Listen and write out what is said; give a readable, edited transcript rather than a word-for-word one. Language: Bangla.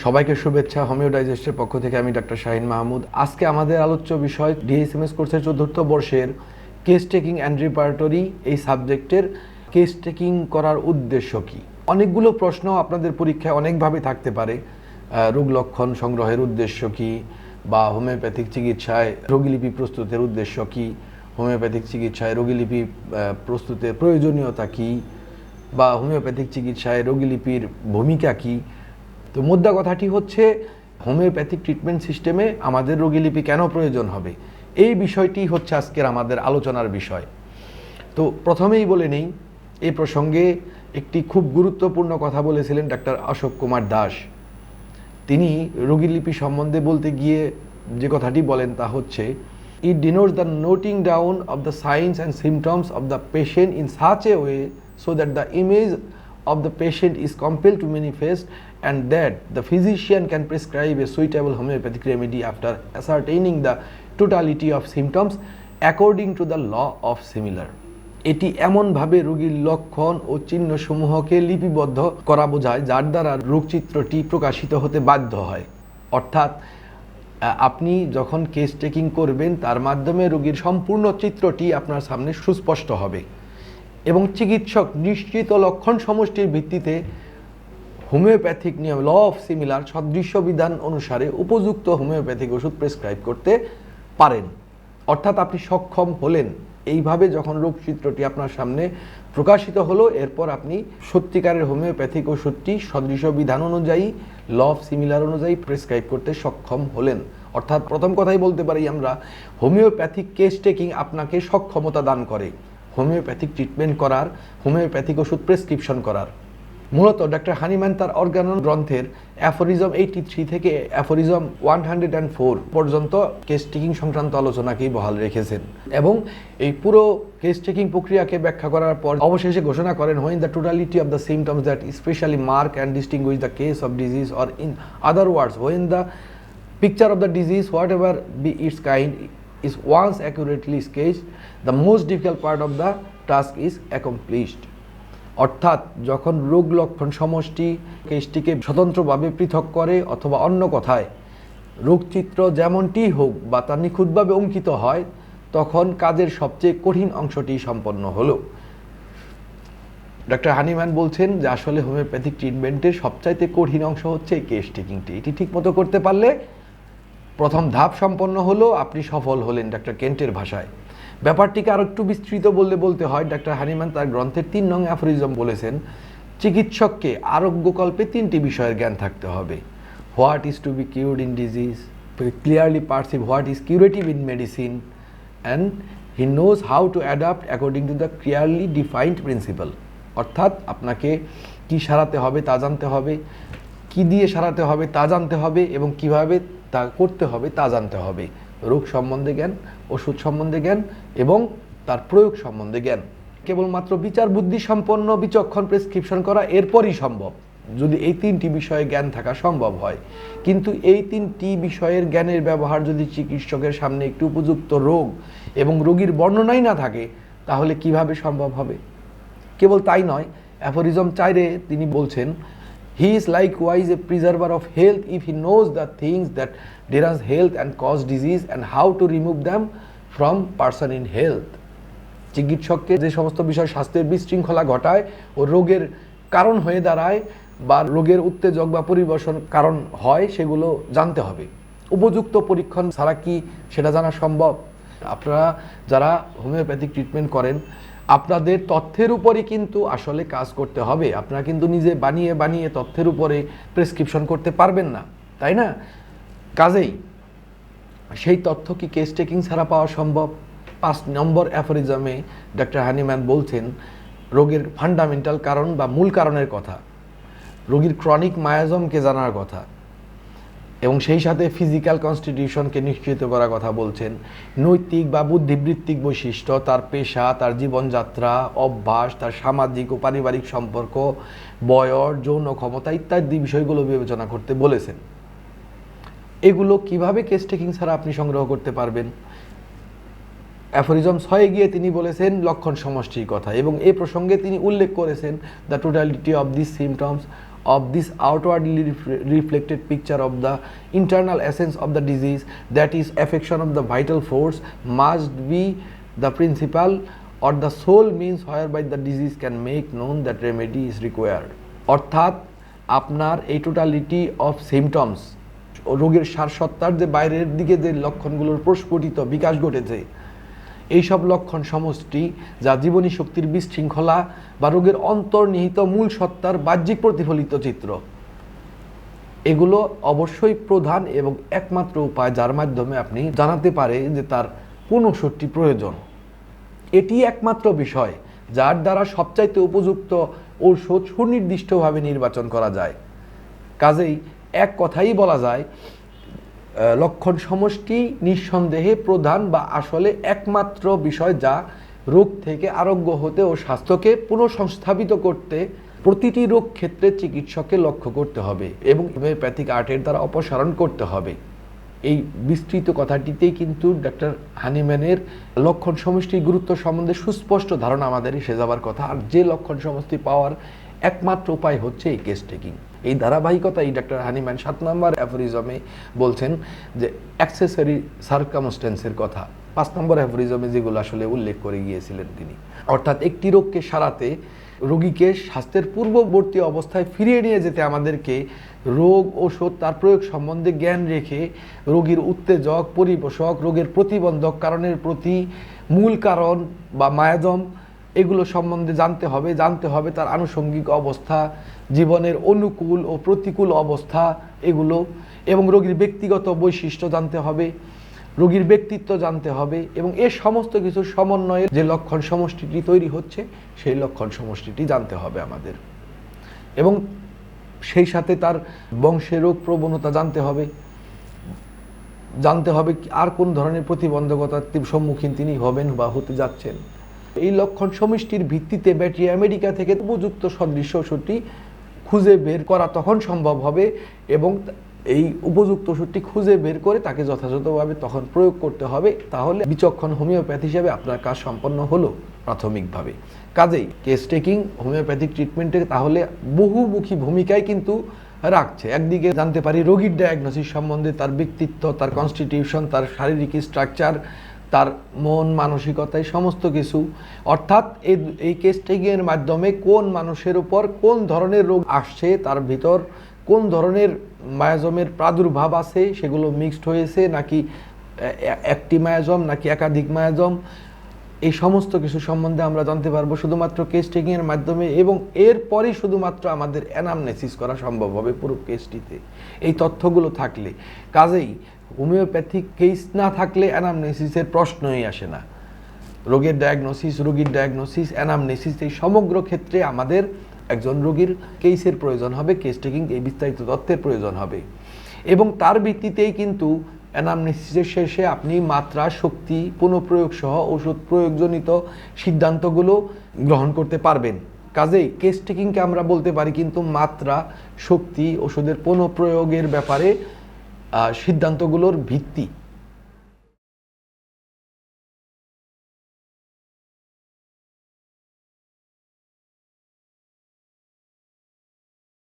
সবাইকে শুভেচ্ছা। হোমিও ডাইজেস্টের পক্ষ থেকে আমি ডাক্তার শাহিন মাহমুদ। আজকে আমাদের আলোচ্য বিষয় ডিএসএমএস কোর্সের ৪র্থ বর্ষের কেস টেকিং অ্যান্ড রিপার্টরি এই সাবজেক্টের কেস টেকিং করার উদ্দেশ্য কী। অনেকগুলো প্রশ্ন আপনাদের পরীক্ষায় অনেকভাবে থাকতে পারে। রোগ লক্ষণ সংগ্রহের উদ্দেশ্য কী, বা হোমিওপ্যাথিক চিকিৎসায় রোগীলিপি প্রস্তুতের উদ্দেশ্য কী, হোমিওপ্যাথিক চিকিৎসায় রোগীলিপি প্রস্তুতের প্রয়োজনীয়তা কী, বা হোমিওপ্যাথিক চিকিৎসায় রোগীলিপির ভূমিকা কী। তো মোদ্দা কথাটি হচ্ছে হোমিওপ্যাথিক ট্রিটমেন্ট সিস্টেমে আমাদের রোগীলিপি কেন প্রয়োজন হবে, এই বিষয়টি হচ্ছে আজকের আমাদের আলোচনার বিষয়। তো প্রথমেই বলে নেই, এই প্রসঙ্গে একটি খুব গুরুত্বপূর্ণ কথা বলেছিলেন ডাক্তার অশোক কুমার দাস। তিনি রোগীলিপি সম্বন্ধে বলতে গিয়ে যে কথাটি বলেন তা হচ্ছে, it denotes the noting down of the signs and symptoms of the patient in such a way so that the image of the patient is compelled to manifest, and that the physician can prescribe a suitable homeopathic remedy after ascertaining the totality of symptoms according to the law of similar. এটি এমনভাবে রোগীর লক্ষণ ও চিহ্নসমূহকে লিপিবদ্ধ করা বোঝায় যার দ্বারা রোগচিত্রটি প্রকাশিত হতে বাধ্য হয়। অর্থাৎ আপনি যখন কেস টেকিং করবেন তার মাধ্যমে রোগীর সম্পূর্ণ চিত্রটি আপনার সামনে সুস্পষ্ট হবে এবং চিকিৎসক নিশ্চিত লক্ষণ সমষ্টির ভিত্তিতে হোমিওপ্যাথিক নিয়ম ল অফ সিমিলার সদৃশ্য বিধান অনুসারে উপযুক্ত হোমিওপ্যাথিক ওষুধ প্রেসক্রাইব করতে পারেন। অর্থাৎ আপনি সক্ষম হলেন। এইভাবে যখন রোগচিত্রটি আপনার সামনে প্রকাশিত হলো, এরপর আপনি সত্যিকারের হোমিওপ্যাথিক ওষুধটি সদৃশ্য বিধান অনুযায়ী ল অফ সিমিলার অনুযায়ী প্রেসক্রাইব করতে সক্ষম হলেন। অর্থাৎ প্রথম কথাই বলতে পারি আমরা, হোমিওপ্যাথিক কেস টেকিং আপনাকে সক্ষমতা দান করে হোমিওপ্যাথিক ট্রিটমেন্ট করার, হোমিওপ্যাথিক ওষুধ প্রেসক্রিপশন করার। মূলত ডক্টর হানিম্যান তার অর্গানন গ্রন্থের অ্যাফোরিজম 83 থেকে অ্যাফোরিজম 104 পর্যন্ত কেস টেকিং সংক্রান্ত আলোচনাকেই বহাল রেখেছেন এবং এই পুরো কেস টেকিং প্রক্রিয়াকে ব্যাখ্যা করার পর অবশেষে ঘোষণা করেন, when the totality of the symptoms that especially mark and distinguish the case of disease, or in other words, when the picture of the disease, whatever be its kind, is once accurately sketched, the most difficult part of the task is accomplished. অর্থাৎ যখন রোগ লক্ষণ সমষ্টি কেসটিকে স্বতন্ত্রভাবে পৃথক করে, অথবা অন্য কথায় রোগচিত্র যেমনটি হোক বা তা নিখুঁতভাবে অঙ্কিত হয়, তখন কাজের সবচেয়ে কঠিন অংশটি সম্পন্ন হলো। ডক্টর হানিম্যান বলছেন যে আসলে হোমিওপ্যাথিক ট্রিটমেন্টের সবচাইতে কঠিন অংশ হচ্ছে এই কেস টেকিংটি। এটি ঠিকমতো করতে পারলে প্রথম ধাপ সম্পন্ন হলো, আপনি সফল হলেন ডক্টর কেন্টের ভাষায়। ব্যাপারটিকে আরও একটু বিস্তৃত বলতে হয়, ডক্টর হানিম্যান তার গ্রন্থের 3 নং অ্যাফোরিজম বলেছেন, চিকিৎসককে আরোগ্যকল্পে 3টি বিষয়ের জ্ঞান থাকতে হবে। What is to be cured in disease, clearly perceive what is curative in medicine, and he knows how to adapt according to the clearly defined principle. অর্থাৎ আপনাকে কি সারাতে হবে তা জানতে হবে, কি দিয়ে সারাতে হবে তা জানতে হবে, এবং কিভাবে তা করতে হবে তা জানতে হবে। রোগ সম্বন্ধে জ্ঞান, ওষুধ সম্বন্ধে জ্ঞান এবং তার প্রয়োগ সম্বন্ধে জ্ঞান। কেবলমাত্র বিচার বুদ্ধি সম্পন্ন বিচক্ষণ প্রেসক্রিপশন করা এরপরই সম্ভব, যদি এই 3টি বিষয়ে জ্ঞান থাকা সম্ভব হয়। কিন্তু এই 3টি বিষয়ের জ্ঞানের ব্যবহার যদি চিকিৎসকের সামনে একটি উপযুক্ত রোগ এবং রোগীর বর্ণনাই না থাকে, তাহলে কিভাবে সম্ভব হবে? কেবল তাই নয়, অ্যাফোরিজম 4-এ তিনি বলছেন, he is likewise a preserver of health if he knows the things that derail health and cause disease and how to remove them from person in health. চিকিৎসককে যে সমস্ত বিষয় স্বাস্থ্যের বিশৃঙ্খলা ঘটায় ও রোগের কারণ হয়ে দাঁড়ায় বা রোগের উত্তেজক বা পরিবেশন কারণ হয়, সেগুলো জানতে হবে। উপযুক্ত পরীক্ষণ ছাড়া কি সেটা জানা সম্ভব? আপনারা যারা হোমিওপ্যাথিক ট্রিটমেন্ট করেন, আপনাদের তথ্যের উপরই কিন্তু আসলে কাজ করতে হবে। আপনারা কিন্তু নিজে বানিয়ে তথ্যের উপরে প্রেসক্রিপশন করতে পারবেন না, তাই না? কাজেই সেই তথ্য কি কেস টেকিং ছাড়া পাওয়া সম্ভব? 5 নম্বর অ্যাফোরিজমে ডক্টর হানিম্যান বলছেন রোগের ফান্ডামেন্টাল কারণ বা মূল কারণের কথা, রোগীর ক্রনিক মায়াজমকে জানার কথা, এবং সেই সাথে ফিজিক্যাল কনস্টিটিউশনকে নিশ্চিত করার কথা বলছেন। নৈতিক বা বুদ্ধিবৃত্তিক বৈশিষ্ট্য, তার পেশা, তার জীবনযাত্রা, অভ্যাস, তার সামাজিক ও পারিবারিক সম্পর্ক, বয়স, যৌন ক্ষমতা ইত্যাদি বিষয়গুলো বিবেচনা করতে বলেছেন। এগুলো কিভাবে কেস টেকিং ছাড়া আপনি সংগ্রহ করতে পারবেন? অ্যাফোরিজম 6-এ গিয়ে তিনি বলেছেন লক্ষণ সমষ্টির কথা, এবং এই প্রসঙ্গে তিনি উল্লেখ করেছেন, the totality of this symptoms of this outwardly reflected picture of the internal essence of the disease, that is affection of the vital force, must be the principal or the sole means whereby the disease can make known that remedy is required. অর্থাৎ আপনার এই টোটালিটি অফ সিমটমস, রোগের সারসত্তার যে বাইরের দিকে যে লক্ষণগুলোর প্রস্ফুটিত বিকাশ ঘটেছে, এইসব লক্ষণ সমষ্টি যা জীবনী শক্তির বিশৃঙ্খলা বা রোগের অন্তর্নিহিত মূল সত্তার বাহ্যিক প্রতিফলিত চিত্র, এগুলো অবশ্যই প্রধান এবং একমাত্র উপায় যার মাধ্যমে আপনি জানাতে পারে যে তার পুনঃসৃষ্টি প্রয়োজন। এটি একমাত্র বিষয় যার দ্বারা সবচাইতে উপযুক্ত ঔষধ সুনির্দিষ্টভাবে নির্বাচন করা যায়। কাজেই এক কথাই বলা যায়, লক্ষণ সমষ্টি নিঃসন্দেহে প্রধান বা আসলে একমাত্র বিষয় যা রোগ থেকে আরোগ্য হতে ও স্বাস্থ্যকে পুনঃসংস্থাপিত করতে প্রতিটি রোগ ক্ষেত্রে চিকিৎসককে লক্ষ্য করতে হবে এবং হোমিওপ্যাথিক আর্টের দ্বারা অপসারণ করতে হবে। এই বিস্তৃত কথাটিতেই কিন্তু ডক্টর হানিম্যানের লক্ষণ সমষ্টির গুরুত্ব সম্বন্ধে সুস্পষ্ট ধারণা আমাদের এসে যাবার কথা। আর যে লক্ষণ সমষ্টি পাওয়ার একমাত্র উপায় হচ্ছে এই কেস টেকিং। এই ধারাবাহিকতাই ডক্টর হানিম্যান 7 নম্বর অ্যাফোরিজমে বলছেন যে অ্যাক্সেসরি সার্কামস্টেন্সের কথা, 5 নম্বর অ্যাফোরিজমে যেগুলো আসলে উল্লেখ করে গিয়েছিলেন তিনি। অর্থাৎ একটি রোগকে সারাতে রোগীকে স্বাস্থ্যের পূর্ববর্তী অবস্থায় ফিরিয়ে নিয়ে যেতে আমাদেরকে রোগ, ওষুধ, তার প্রয়োগ সম্বন্ধে জ্ঞান রেখে রোগীর উত্তেজক, পরিপোষক, রোগের প্রতিবন্ধক কারণের প্রতি মূল কারণ বা মায়াজম, এগুলো সম্বন্ধে জানতে হবে তার আনুষঙ্গিক অবস্থা, জীবনের অনুকূল ও প্রতিকূল অবস্থা এগুলো, এবং রোগীর ব্যক্তিগত বৈশিষ্ট্য জানতে হবে, রোগীর ব্যক্তিত্ব জানতে হবে, এবং এর সমস্ত কিছু সমন্বয়ে যে লক্ষণ সমষ্টিটি তৈরি হচ্ছে সেই লক্ষণ সমষ্টিটি জানতে হবে আমাদের। এবং সেই সাথে তার বংশে রোগ প্রবণতা জানতে হবে আর কোন ধরনের প্রতিবন্ধকতার সম্মুখীন তিনি হবেন বা হতে যাচ্ছেন। এই লক্ষণ সমষ্টির ভিত্তিতে ব্যাটারি আমেরিকা থেকে উপযুক্ত সদৃশ্য ওষুধটি খুঁজে বের করা তখন সম্ভব হবে, এবং এই উপযুক্ত ওষুধটি খুঁজে বের করে তাকে যথাযথভাবে তখন প্রয়োগ করতে হবে। তাহলে বিচক্ষণ হোমিওপ্যাথি হিসেবে আপনার কাজ সম্পন্ন হলো প্রাথমিকভাবে। কাজেই কেস টেকিং হোমিওপ্যাথিক ট্রিটমেন্টে তাহলে বহুমুখী ভূমিকায় কিন্তু রাখছে। একদিকে জানতে পারি রোগীর ডায়াগনোসিস সম্বন্ধে, তার ব্যক্তিত্ব, তার কনস্টিটিউশন, তার শারীরিক স্ট্রাকচার, তার মন মানসিকতা, এই সমস্ত কিছু। অর্থাৎ এই কেস টেকিংয়ের মাধ্যমে কোন মানুষের উপর কোন ধরনের রোগ আসছে, তার ভিতর কোন ধরনের মায়াজমের প্রাদুর্ভাব আছে, সেগুলো মিক্সড হয়েছে নাকি একটি মায়াজম নাকি একাধিক মায়াজম, এই সমস্ত কিছু সম্বন্ধে আমরা জানতে পারবো শুধুমাত্র কেস টেকিংয়ের মাধ্যমে। এবং এরপরই শুধুমাত্র আমাদের অ্যানামনেসিস করা সম্ভব হবে পুরো কেসটিতে এই তথ্যগুলো থাকলে। কাজেই হোমিওপ্যাথিক কেস না থাকলে অ্যানামনেসিসের প্রশ্নই আসে না। রোগের ডায়াগনোসিস, রোগীর ডায়াগনোসিস, অ্যানামনেসিস, এই সমগ্র ক্ষেত্রে আমাদের একজন রোগীর কেসের প্রয়োজন হবে, কেস টেকিং এই বিস্তারিত তথ্যের প্রয়োজন হবে। এবং তার ভিত্তিতেই কিন্তু অ্যানামনেসিসের শেষে আপনি মাত্রা, শক্তি, পুনঃপ্রয়োগ সহ ওষুধ প্রয়োগজনিত সিদ্ধান্তগুলো গ্রহণ করতে পারবেন। কাজেই কেস টেকিংকে আমরা বলতে পারি কিন্তু মাত্রা, শক্তি, ওষুধের পুনঃপ্রয়োগের ব্যাপারে সিদ্ধান্তগুলোর ভিত্তি।